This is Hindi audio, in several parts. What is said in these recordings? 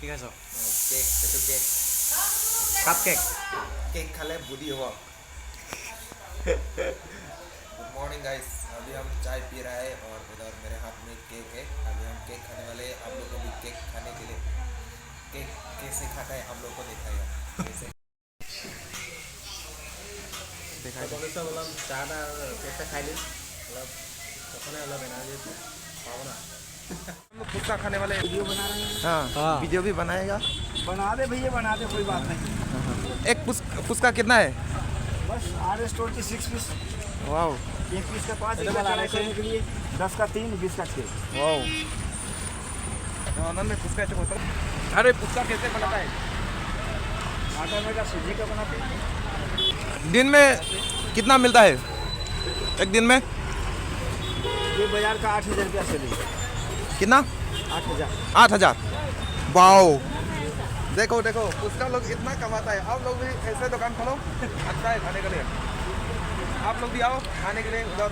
কি খাইছ? केक এইটো केक কাপ কেক। केक खाले बुद्धि हो। गुड मॉर्निंग गाइस, अभी हम चाय पी रहे हैं और उधर मेरे हाथ में केक है। अभी हम केक खाने वाले हैं। आप लोग को भी केक खाने के लिए केक कैसे खाता है आप लोग को दिखाएगा कैसे অৱশ্যে অলপ চাহ এটা কেক এটা খাই দিম, অলপ প্ৰথমে অলপ এনাৰ্জি পাব না। हम लोग फुचका खाने वाले वीडियो बना रहे हैं। हाँ वीडियो भी बनाएगा। बना दे भैया, बना दे, कोई बात नहीं। एक फुचका कितना है? बस R S 26 piece, wow 1 piece का 5 चढ़ाई करने के लिए, 10 का 3, 20 का 6। वाओ आनंद में फुचका ऐसे होता है। अरे फुचका कैसे बनाता है? आटा मैदा सूजी का बनाते हैं। दिन में कितना मिलता है एक दिन में? ये बाजार का 8,000 रुपया चलेगा। कितना? 8,000। 8,000। वाओ देखो देखो उसका लोग इतना कमाता है। आप लोग भी ऐसे दुकान खोलो, अच्छा है खाने के लिए। आप लोग भी आओ खाने के लिए उधर।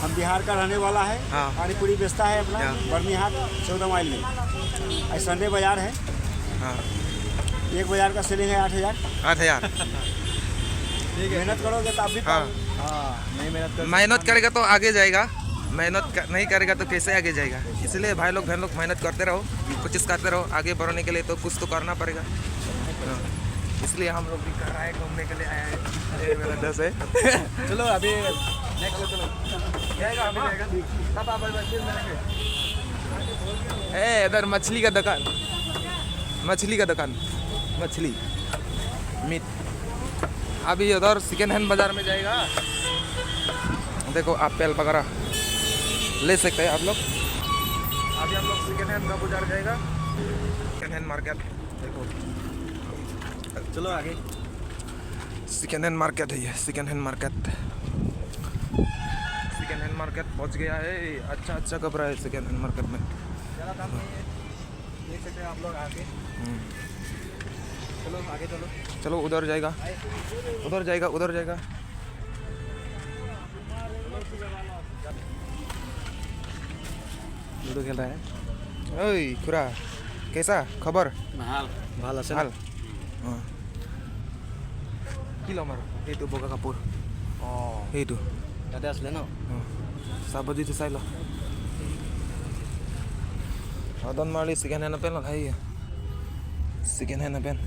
हम बिहार का रहने वाला है। हाँ। पानी पूरी बेचता है अपना बर्निहाट 14 माइल में। आज संडे बाजार है। हाँ एक बाजार का सेलिंग है 8,000। 8,000। मेहनत करोगे तो आप भी हाँ नहीं मेहनत करेगा तो आगे जाएगा, नहीं करेगा तो कैसे आगे जाएगा। इसलिए भाई लोग बहन लोग मेहनत करते रहो, कोशिश करते रहो। आगे बढ़ने के लिए तो कुछ तो करना पड़ेगा। हाँ, इसलिए हम लोग भी कर रहे हैं, घूमने के लिए आए हैं। ये मेरा 10 है। চলো अभी नेक्स्ट चलो जाएगा हम जाएगा। तब आप फिर मिलेंगे। ए इधर मछली का दुकान, मछली का दुकान, मछली मीट। अभी उधर सेकेंड हैंड बाजार में जाएगा। देखो एप्पल वगैरह ले सकते हैं आप लोग। अभी हम लोग सेकेंड हैंड का बाजार जाएगा, सेकेंड हैंड मार्केट। देखो चलो आगे। सेकेंड हैंड मार्केट है ये, second hand market. Second hand market पहुंच गया है। अच्छा अच्छा कपड़ा है सेकेंड हैंड मार्केट में। ज़्यादा दाम नहीं है, देख सकते हैं आप लोग आगे। चलो आगे चलो। चलो उधर जाएगा, उधर जाएगा, उधर जाएगा। लूडो खेल रहा है। ओए खुरा कैसा खबर? ভাল আছে ভাল। কি ল'ম আৰু এইটো বগা কাপোৰ। অঁ এইটো ইয়াতে আছিলে ন? চাব দিটো চাই ল। मदन माली सेकेंड हैंड पेन भाई, सेकेंड हैंड पेन।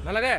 ना लगे